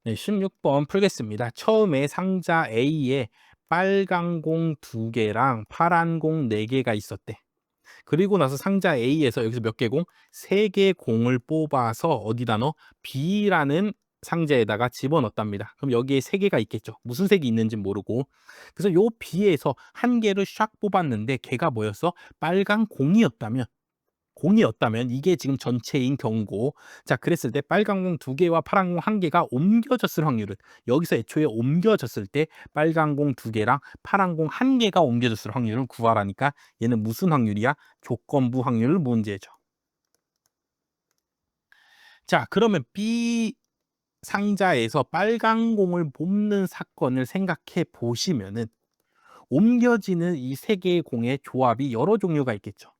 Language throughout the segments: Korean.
네, 16번 풀겠습니다. 처음에 상자 A에 빨간 공 2개랑 파란 공 4개가 있었대. 그리고 나서 상자 A에서 여기서 몇 개 공? 3개 공을 뽑아서 어디다 넣어? B라는 상자에다가 집어넣었답니다. 그럼 여기에 3개가 있겠죠. 무슨 색이 있는지 모르고. 그래서 요 B에서 한 개를 샥 뽑았는데 걔가 뭐였어? 빨간 공이었다면 이게 지금 전체인 경우고, 자 그랬을 때 빨간 공 2개와 파란 공 1개가 옮겨졌을 확률은, 여기서 애초에 옮겨졌을 때 빨간 공 2개랑 파란 공 1개가 옮겨졌을 확률을 구하라니까 얘는 무슨 확률이야? 조건부 확률 문제죠. 자 그러면 B 상자에서 빨간 공을 뽑는 사건을 생각해 보시면은 옮겨지는 이 세 개의 공의 조합이 여러 종류가 있겠죠.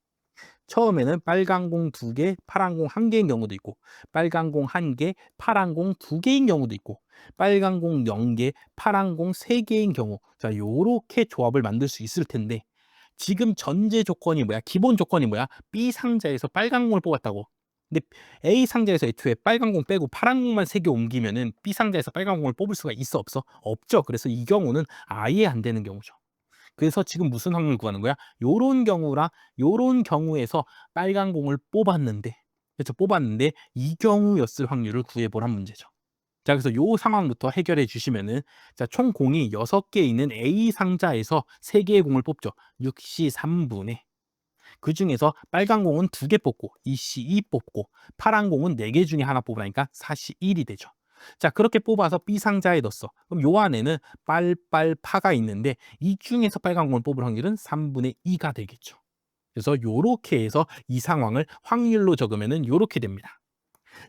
처음에는 빨간 공 2개, 파란 공 1개인 경우도 있고, 빨간 공 1개, 파란 공 2개인 경우도 있고, 빨간 공 0개, 파란 공 3개인 경우. 자, 요렇게 조합을 만들 수 있을 텐데, 지금 전제 조건이 뭐야? 기본 조건이 뭐야? B 상자에서 빨간 공을 뽑았다고. 근데 A 상자에서 애초에 빨간 공 빼고 파란 공만 3개 옮기면은 B 상자에서 빨간 공을 뽑을 수가 있어, 없어? 없죠. 그래서 이 경우는 아예 안 되는 경우죠. 그래서 지금 무슨 확률 구하는 거야? 요런 경우랑 요런 경우에서 빨간 공을 뽑았는데, 그렇죠? 뽑았는데 이 경우였을 확률을 구해보란 문제죠. 자, 그래서 요 상황부터 해결해 주시면은, 자, 총 공이 6개 있는 A 상자에서 3개의 공을 뽑죠. 6시 3분에. 그중에서 빨간 공은 2개 뽑고 2시 2 뽑고 파란 공은 4개 중에 하나 뽑으니까 4시 1이 되죠. 자, 그렇게 뽑아서 B 상자에 넣었어. 그럼 요 안에는 빨빨파가 있는데 이 중에서 빨간 공을 뽑을 확률은 3분의 2가 되겠죠. 그래서 요렇게 해서 이 상황을 확률로 적으면은 요렇게 됩니다.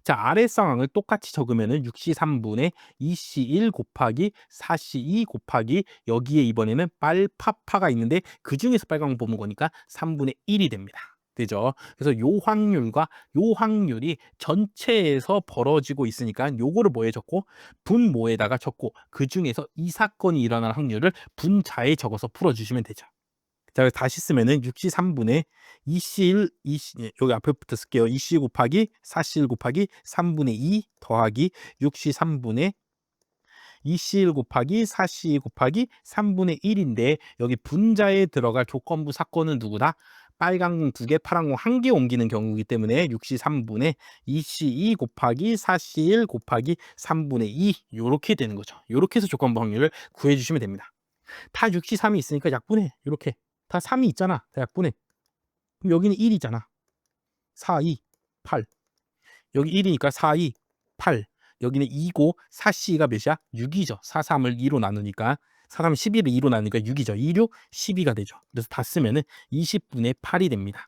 자, 아래 상황을 똑같이 적으면은 6시 3분에 2시 1 곱하기 4시 2 곱하기 여기에 이번에는 빨파파가 있는데 그 중에서 빨간 거 뽑은 거니까 3분의 1이 됩니다. 되죠? 그래서 요 확률과 요 확률이 전체에서 벌어지고 있으니까 요거를 뭐에 적고 분모에다가 적고 그 중에서 이 사건이 일어날 확률을 분자에 적어서 풀어주시면 되죠. 자, 다시 쓰면은 6시 3분에 2시 1, 2시, 여기 앞에부터 쓸게요. 2시 곱하기 4시 1 곱하기 3분의 2 더하기 6시 3분에 2시 1 곱하기 4시 2 곱하기 3분의 1인데 여기 분자에 들어갈 조건부 사건은 누구다? 빨간 공 2개, 파란 공 1개 옮기는 경우이기 때문에 6시 3분에 2시 2 곱하기 4시 1 곱하기 3분의 2 요렇게 되는 거죠. 요렇게 해서 조건부 확률을 구해 주시면 됩니다. 다 6시 3이 있으니까 약분해. 요렇게. 다 3이 있잖아. 다 약분해. 그럼 여기는 1이잖아. 4, 2, 8. 여기 1이니까 4, 2, 8. 여기는 2고 4C가 몇이야? 6이죠. 4, 3을 2로 나누니까 4, 3, 11을 2로 나누니까 6이죠. 2, 6, 12가 되죠. 그래서 다 쓰면은 20분의 8이 됩니다.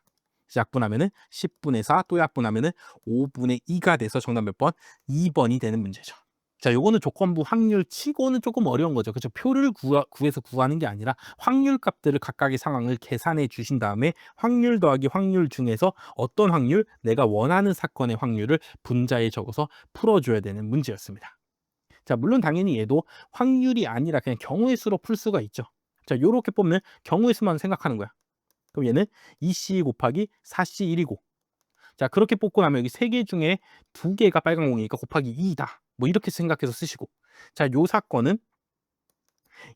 약분하면은 10분의 4, 또 약분하면은 5분의 2가 돼서 정답 몇 번? 2번이 되는 문제죠. 자, 요거는 조건부 확률 치고는 조금 어려운 거죠. 그렇죠? 표를 구해서 구하는 게 아니라 확률 값들을 각각의 상황을 계산해 주신 다음에 확률 더하기 확률 중에서 어떤 확률, 내가 원하는 사건의 확률을 분자에 적어서 풀어줘야 되는 문제였습니다. 자, 물론 당연히 얘도 확률이 아니라 그냥 경우의 수로 풀 수가 있죠. 자, 요렇게 보면 경우의 수만 생각하는 거야. 그럼 얘는 2C 곱하기 4C 1이고, 자, 그렇게 뽑고 나면 여기 3개 중에 2개가 빨간 공이니까 곱하기 2다. 뭐 이렇게 생각해서 쓰시고. 자, 요 사건은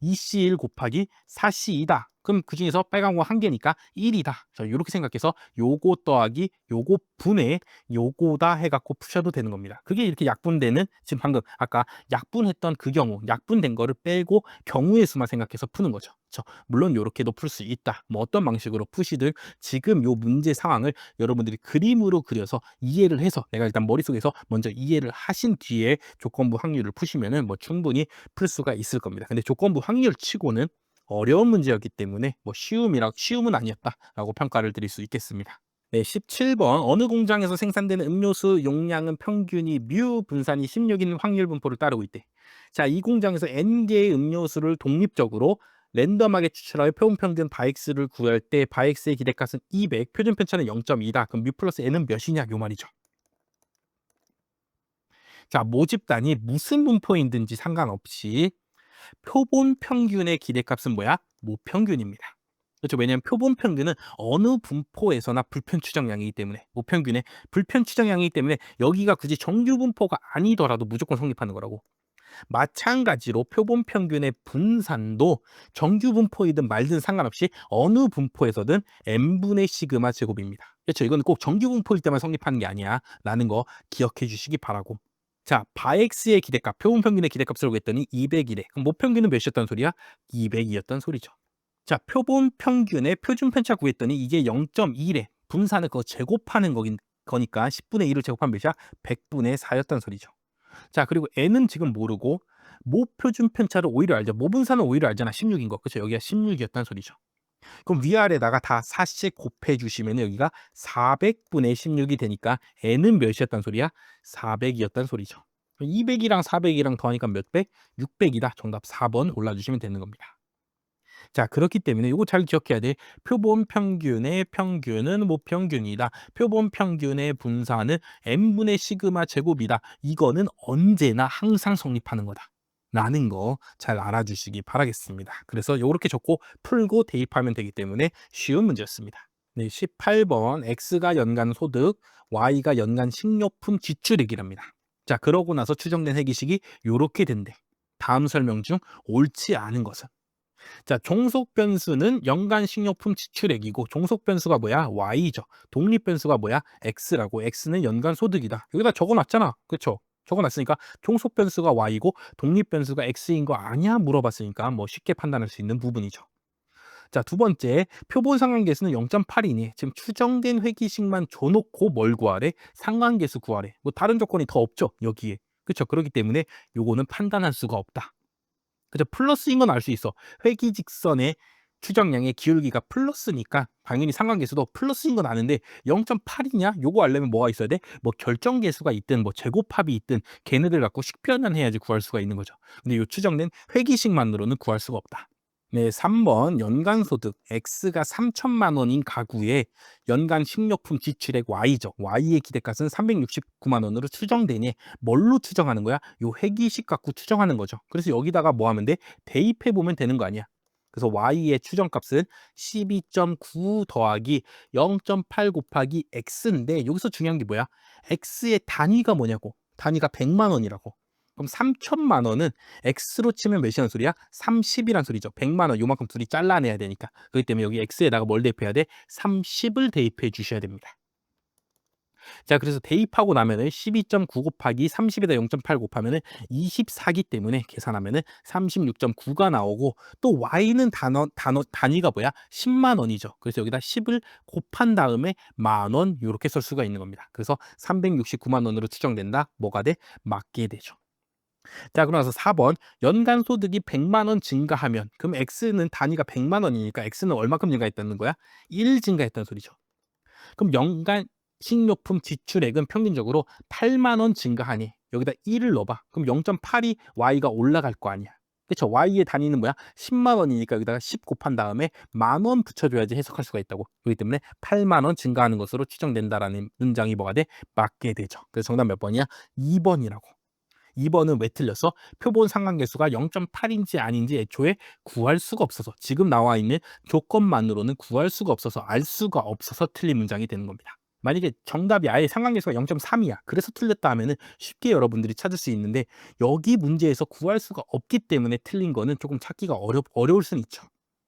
2C1 곱하기 4C2다. 그럼 그 중에서 빨간 거 한 개니까 1이다. 자, 이렇게 생각해서 요거 더하기 요거 분의 요거다 해갖고 푸셔도 되는 겁니다. 그게 이렇게 약분되는, 지금 방금 아까 약분했던 그 경우, 약분된 거를 빼고 경우의 수만 생각해서 푸는 거죠. 그렇죠? 물론 요렇게도 풀 수 있다. 뭐 어떤 방식으로 푸시든 지금 요 문제 상황을 여러분들이 그림으로 그려서 이해를 해서, 내가 일단 머릿속에서 먼저 이해를 하신 뒤에 조건부 확률을 푸시면은 뭐 충분히 풀 수가 있을 겁니다. 근데 조건부 확률 치고는 어려운 문제였기 때문에 뭐 쉬움은 아니었다라고 평가를 드릴 수 있겠습니다. 네, 17번 어느 공장에서 생산되는 음료수 용량은 평균이 뮤 분산이 16인 확률 분포를 따르고 있대. 자, 이 공장에서 N개의 음료수를 독립적으로 랜덤하게 추출하여 표준평균 바엑스를 구할 때 바엑스의 기대값은 200, 표준 편차는 0.2다. 그럼 뮤 플러스 N은 몇이냐 요 말이죠. 자, 모집단이 무슨 분포인든지 상관없이 표본 평균의 기대값은 뭐야? 모평균입니다. 그렇죠. 왜냐하면 표본 평균은 어느 분포에서나 불편 추정량이기 때문에, 모평균의 불편 추정량이기 때문에 여기가 굳이 정규 분포가 아니더라도 무조건 성립하는 거라고. 마찬가지로 표본 평균의 분산도 정규 분포이든 말든 상관없이 어느 분포에서든 n분의 시그마 제곱입니다. 그렇죠? 이건 꼭 정규 분포일 때만 성립하는 게 아니야 라는 거 기억해 주시기 바라고. 자, 바x의 기대값, 표본 평균의 기대값을 구했더니 200이래. 그럼 모평균은 몇이었단 소리야? 200이었단 소리죠. 자, 표본 평균의 표준 편차 구했더니 이게 0.2래. 분산을 그거 제곱하는 거니까 10분의 1을 제곱하면 몇이야? 100분의 4였단 소리죠. 자, 그리고 n은 지금 모르고 모표준 편차를 오히려 알죠. 모분산은 오히려 알잖아. 16인 거. 그렇죠? 여기가 16이었단 소리죠. 그럼 위아래다가 다 4씩 곱해 주시면 여기가 400분의 16이 되니까 n은 몇이었단 소리야? 400이었단 소리죠. 200이랑 400이랑 더하니까 몇 백? 600이다. 정답 4번 골라주시면 되는 겁니다. 자, 그렇기 때문에 이거 잘 기억해야 돼. 표본 평균의 평균은 모평균이다. 표본 평균의 분산은 n분의 시그마 제곱이다. 이거는 언제나 항상 성립하는 거다. 라는 거 잘 알아주시기 바라겠습니다. 그래서 이렇게 적고 풀고 대입하면 되기 때문에 쉬운 문제였습니다. 네, 18번 X가 연간 소득, Y가 연간 식료품 지출액이랍니다. 자, 그러고 나서 추정된 회계식이 이렇게 된대. 다음 설명 중 옳지 않은 것은? 자, 종속 변수는 연간 식료품 지출액이고 종속 변수가 뭐야? Y죠. 독립 변수가 뭐야? X라고. X는 연간 소득이다. 여기다 적어놨잖아. 그렇죠? 적어놨으니까 종속 변수가 Y고 독립 변수가 X인 거 아니야? 물어봤으니까 뭐 쉽게 판단할 수 있는 부분이죠. 자, 두 번째, 표본 상관계수는 0.8이니 지금 추정된 회기식만 줘놓고 뭘 구하래? 상관계수 구하래. 뭐 다른 조건이 더 없죠, 여기에. 그렇죠? 그렇기 때문에 요거는 판단할 수가 없다. 그죠? 플러스인 건 알 수 있어. 회기직선의 추정량의 기울기가 플러스니까 당연히 상관계수도 플러스인 건 아는데 0.8이냐? 요거 알려면 뭐가 있어야 돼? 뭐 결정계수가 있든 뭐 제곱합이 있든 걔네들 갖고 식변을 해야지 구할 수가 있는 거죠. 근데 요 추정된 회기식만으로는 구할 수가 없다. 네, 3번 연간소득 X가 3천만 원인 가구의 연간 식료품 지출액 Y죠. Y의 기대값은 369만 원으로 추정되니 뭘로 추정하는 거야? 요 회기식 갖고 추정하는 거죠. 그래서 여기다가 뭐 하면 돼? 대입해 보면 되는 거 아니야. 그래서 Y의 추정값은 12.9 더하기 0.8 곱하기 X인데 여기서 중요한 게 뭐야? X의 단위가 뭐냐고. 단위가 100만 원이라고. 그럼 3천만 원은 X로 치면 몇이라는 소리야? 30이란 소리죠. 100만 원 요만큼 둘이 잘라내야 되니까. 그렇기 때문에 여기 X에다가 뭘 대입해야 돼? 30을 대입해 주셔야 됩니다. 자, 그래서 대입하고 나면은 12.9 곱하기 30에다 0.8 곱하면은 24기 때문에 계산하면은 36.9가 나오고 또 Y는 단위가 뭐야? 10만 원이죠. 그래서 여기다 10을 곱한 다음에 만 원 이렇게 쓸 수가 있는 겁니다. 그래서 369만 원으로 추정된다. 뭐가 돼? 맞게 되죠. 자, 그러고 나서 4번 연간 소득이 100만 원 증가하면 그럼 X는 단위가 100만 원이니까 X는 얼마큼 증가했다는 거야? 1 증가했다는 소리죠. 그럼 연간 식료품 지출액은 평균적으로 8만 원 증가하니 여기다 1을 넣어봐. 그럼 0.8이 Y가 올라갈 거 아니야. 그쵸? Y의 단위는 뭐야? 10만 원이니까 여기다가 10 곱한 다음에 만 원 붙여줘야지 해석할 수가 있다고. 그렇기 때문에 8만 원 증가하는 것으로 추정된다라는 문장이 뭐가 돼? 맞게 되죠. 그래서 정답 몇 번이야? 2번이라고. 2번은 왜 틀렸어? 표본 상관계수가 0.8인지 아닌지 애초에 구할 수가 없어서 지금 나와 있는 조건만으로는 구할 수가 없어서 알 수가 없어서 틀린 문장이 되는 겁니다. 만약에 정답이 아예 상관계수가 0.3이야. 그래서 틀렸다 하면은 쉽게 여러분들이 찾을 수 있는데 여기 문제에서 구할 수가 없기 때문에 틀린 거는 조금 찾기가 어려울 수는 있죠.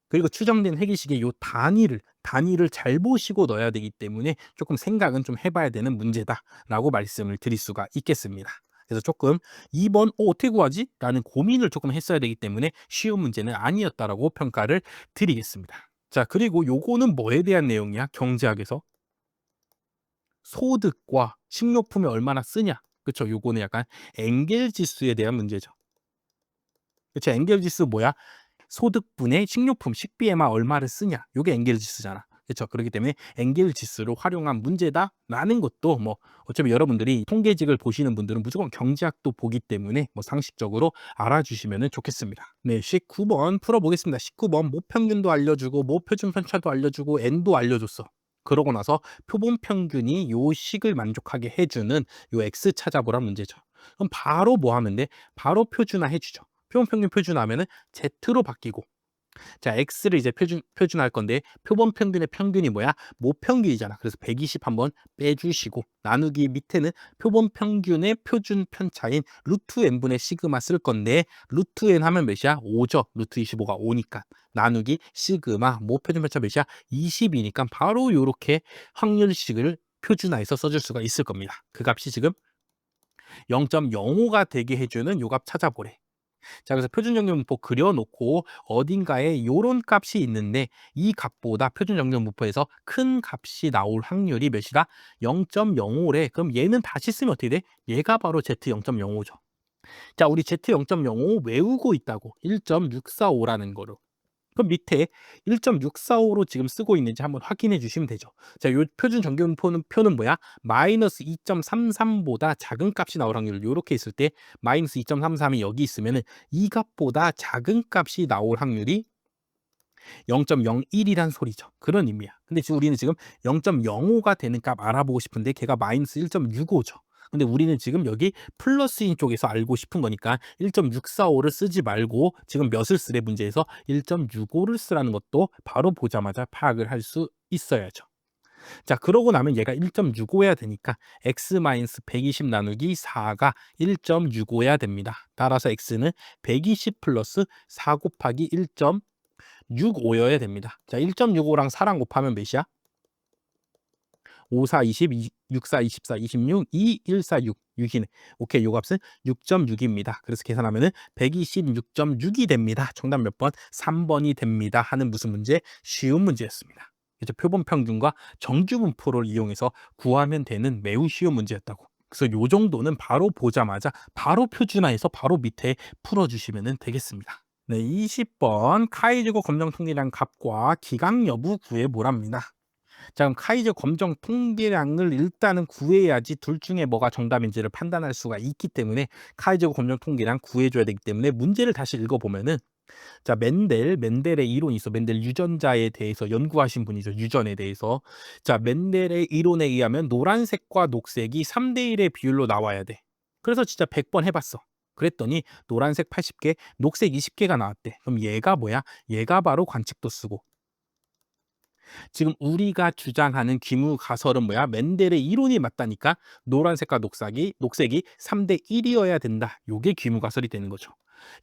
그리고 추정된 회계식의 요 단위를 잘 보시고 넣어야 되기 때문에 조금 생각은 좀 해봐야 되는 문제다라고 말씀을 드릴 수가 있겠습니다. 그래서 조금 2번 어떻게 구하지? 라는 고민을 조금 했어야 되기 때문에 쉬운 문제는 아니었다라고 평가를 드리겠습니다. 자, 그리고 요거는 뭐에 대한 내용이야? 경제학에서 소득과 식료품이 얼마나 쓰냐. 그쵸? 요거는 약간 엔겔 지수에 대한 문제죠. 그쵸? 엔겔 지수 뭐야? 소득분의 식료품, 식비에만 얼마를 쓰냐. 요게 엔겔 지수잖아. 그렇죠. 그렇기 때문에 엔겔 지수를 활용한 문제다라는 것도 뭐 어차피 여러분들이 통계직을 보시는 분들은 무조건 경제학도 보기 때문에 뭐 상식적으로 알아주시면 좋겠습니다. 네, 19번 풀어보겠습니다. 19번 모평균도 알려주고 모표준 편차도 알려주고 n도 알려줬어. 그러고 나서 표본 평균이 요 식을 만족하게 해주는 요 x 찾아보란 문제죠. 그럼 바로 뭐 하면 돼? 바로 표준화 해주죠. 표본 평균 표준화하면은 z로 바뀌고 자, x를 이제 표준할 건데 표본 평균의 평균이 뭐야? 모평균이잖아. 그래서 120 한번 빼주시고 나누기 밑에는 표본 평균의 표준 편차인 루트 n분의 시그마 쓸 건데 루트 n 하면 몇이야? 5죠. 루트 25가 5니까 나누기 시그마 모표준 편차 몇이야? 20이니까 바로 요렇게 확률식을 표준화해서 써줄 수가 있을 겁니다. 그 값이 지금 0.05가 되게 해주는 요 값 찾아보래. 자, 그래서 표준 정렬 분포 그려놓고 어딘가에 요런 값이 있는데 이 값보다 표준 정렬 분포에서 큰 값이 나올 확률이 몇이다? 0.05래. 그럼 얘는 다시 쓰면 어떻게 돼? 얘가 바로 Z 0.05죠. 자, 우리 Z 0.05 외우고 있다고. 1.645라는 거로. 그럼 밑에 1.645로 지금 쓰고 있는지 한번 확인해 주시면 되죠. 자, 요 표준 정규분포는 뭐야? 마이너스 2.33보다 작은 값이 나올 확률. 요렇게 있을 때 마이너스 2.33이 여기 있으면은 이 값보다 작은 값이 나올 확률이 0.01이란 소리죠. 그런 의미야. 근데 지금 우리는 지금 0.05가 되는 값 알아보고 싶은데 걔가 마이너스 1.65죠. 근데 우리는 지금 여기 플러스인 쪽에서 알고 싶은 거니까 1.645를 쓰지 말고 지금 몇을 쓰래 문제에서 1.65를 쓰라는 것도 바로 보자마자 파악을 할 수 있어야죠. 자, 그러고 나면 얘가 1.65여야 되니까 x-120 나누기 4가 1.65여야 됩니다. 따라서 x는 120 플러스 4 곱하기 1.65여야 됩니다. 자, 1.65랑 4랑 곱하면 몇이야? 5, 4, 20, 6, 4, 24, 26, 2, 1, 4, 6, 6이네. 오케이, 요 값은 6.6입니다. 그래서 계산하면은 126.6이 됩니다. 정답 몇 번? 3번이 됩니다. 하는 무슨 문제? 쉬운 문제였습니다. 그래서 표본 평균과 정규 분포를 이용해서 구하면 되는 매우 쉬운 문제였다고. 그래서 요 정도는 바로 보자마자 바로 표준화해서 바로 밑에 풀어주시면 되겠습니다. 네, 20번 카이제곱 검정 통계량 값과 기각 여부 구해보랍니다. 자, 그럼 카이제 검정 통계량을 일단은 구해야지 둘 중에 뭐가 정답인지를 판단할 수가 있기 때문에 카이제 검정 통계량 구해줘야 되기 때문에 문제를 다시 읽어보면은 자, 멘델의 이론이 있어. 멘델 유전자에 대해서 연구하신 분이죠. 유전에 대해서. 자, 멘델의 이론에 의하면 노란색과 녹색이 3대 1의 비율로 나와야 돼. 그래서 진짜 100번 해봤어. 그랬더니 노란색 80개, 녹색 20개가 나왔대. 그럼 얘가 뭐야? 얘가 바로 관측도 쓰고 지금 우리가 주장하는 귀무가설은 뭐야? 멘델의 이론이 맞다니까 노란색과 녹색이 3대 1이어야 된다. 요게 귀무가설이 되는 거죠.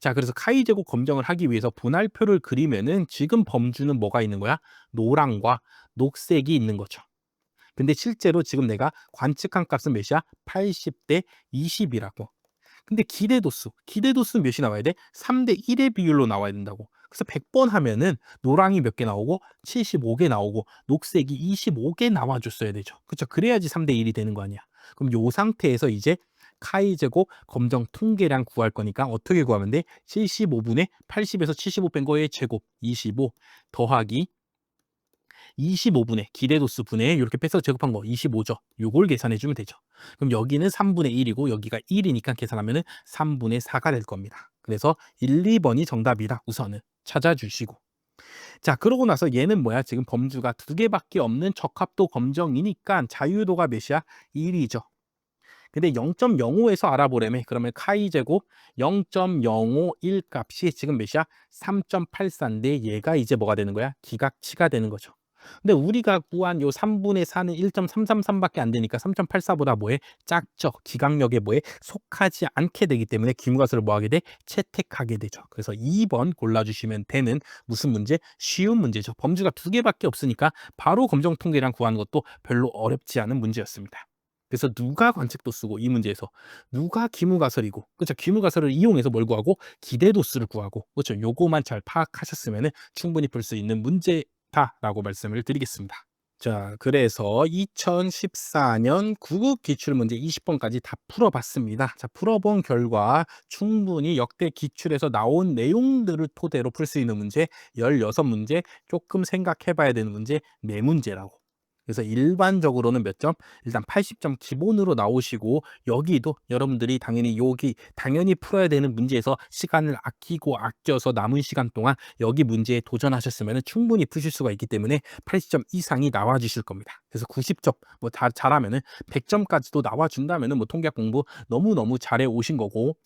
자, 그래서 카이제곱 검정을 하기 위해서 분할표를 그리면은 지금 범주는 뭐가 있는 거야? 노랑과 녹색이 있는 거죠. 근데 실제로 지금 내가 관측한 값은 몇이야? 80대 20이라고. 근데 기대도수 몇이 나와야 돼? 3대 1의 비율로 나와야 된다고. 그래서 100번 하면은 노랑이 몇 개 나오고 75개 나오고 녹색이 25개 나와줬어야 되죠. 그렇죠? 그래야지 3대 1이 되는 거 아니야. 그럼 요 상태에서 이제 카이 제곱 검정 통계량 구할 거니까 어떻게 구하면 돼? 75분의 80에서 75 뺀 거의 제곱 25 더하기 25분의 기대도수 분의 이렇게 빼서 제곱한 거 25죠. 요걸 계산해 주면 되죠. 그럼 여기는 3분의 1이고 여기가 1이니까 계산하면 3분의 4가 될 겁니다. 그래서 1, 2번이 정답이라 우선은 찾아주시고 자, 그러고 나서 얘는 뭐야? 지금 범주가 두 개밖에 없는 적합도 검정이니까 자유도가 몇이야? 1이죠. 근데 0.05에서 알아보려면 그러면 카이 제곱 0.051 값이 지금 몇이야? 3.84인데 얘가 이제 뭐가 되는 거야? 기각치가 되는 거죠. 근데 우리가 구한 요 3분의 4는 1.333밖에 안 되니까 3.84보다 뭐해? 작죠. 기각력에 뭐해? 속하지 않게 되기 때문에 귀무가설을 뭐 하게 돼? 채택하게 되죠. 그래서 2번 골라주시면 되는 무슨 문제? 쉬운 문제죠. 범주가 두 개밖에 없으니까 바로 검정 통계량 구하는 것도 별로 어렵지 않은 문제였습니다. 그래서 누가 관측도 쓰고 이 문제에서 누가 기무가설이고 그렇죠. 기무가설을 이용해서 뭘 구하고 기대도수를 구하고 그렇죠. 요거만 잘 파악하셨으면 충분히 풀 수 있는 문제다라고 말씀을 드리겠습니다. 자, 그래서 2014년 구급 기출문제 20번까지 다 풀어봤습니다. 자, 풀어본 결과 충분히 역대 기출에서 나온 내용들을 토대로 풀 수 있는 문제 16문제, 조금 생각해봐야 되는 문제 4문제라고. 그래서 일반적으로는 몇 점? 일단 80점 기본으로 나오시고 여기도 여러분들이 당연히 풀어야 되는 문제에서 시간을 아껴서 남은 시간 동안 여기 문제에 도전하셨으면 충분히 푸실 수가 있기 때문에 80점 이상이 나와 주실 겁니다. 그래서 90점 뭐 잘하면은 100점까지도 나와 준다면은 뭐 통계학 공부 너무너무 잘해 오신 거고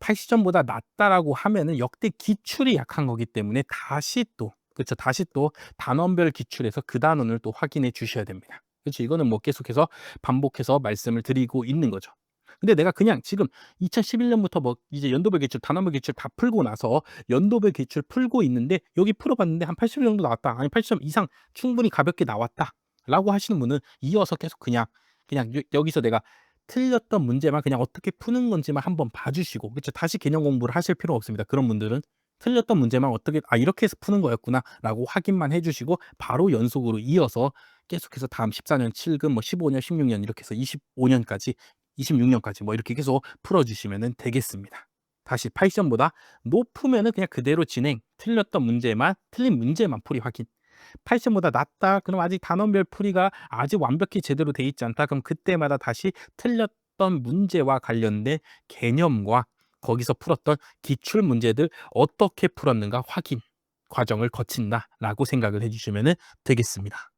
80점보다 낮다라고 하면은 역대 기출이 약한 거기 때문에 다시 또 그쵸. 다시 또 단원별 기출에서 그 단원을 또 확인해 주셔야 됩니다. 그쵸. 이거는 뭐 계속해서 반복해서 말씀을 드리고 있는 거죠. 근데 내가 그냥 지금 2011년부터 뭐 이제 연도별 기출, 단원별 기출 다 풀고 나서 연도별 기출 풀고 있는데 여기 풀어 봤는데 한 80점 정도 나왔다. 아니 80점 이상 충분히 가볍게 나왔다라고 하시는 분은 이어서 계속 그냥 여기서 내가 틀렸던 문제만 그냥 어떻게 푸는 건지만 한번 봐 주시고 그쵸. 다시 개념 공부를 하실 필요 없습니다. 그런 분들은 틀렸던 문제만 어떻게 '아 이렇게 해서 푸는 거였구나.'라고 확인만 해 주시고 바로 연속으로 이어서 계속해서 다음 14년 7급 뭐 15년, 16년 이렇게 해서 25년까지 26년까지 뭐 이렇게 계속 풀어 주시면은 되겠습니다. 다시 80점보다 높으면은 그냥 그대로 진행, 틀렸던 문제만 틀린 문제만 풀이 확인. 80점보다 낮다. 그럼 아직 단원별 풀이가 아직 완벽히 제대로 돼 있지 않다. 그럼 그때마다 다시 틀렸던 문제와 관련된 개념과 거기서 풀었던 기출 문제들 어떻게 풀었는가 확인 과정을 거친다라고 생각을 해 주시면 되겠습니다.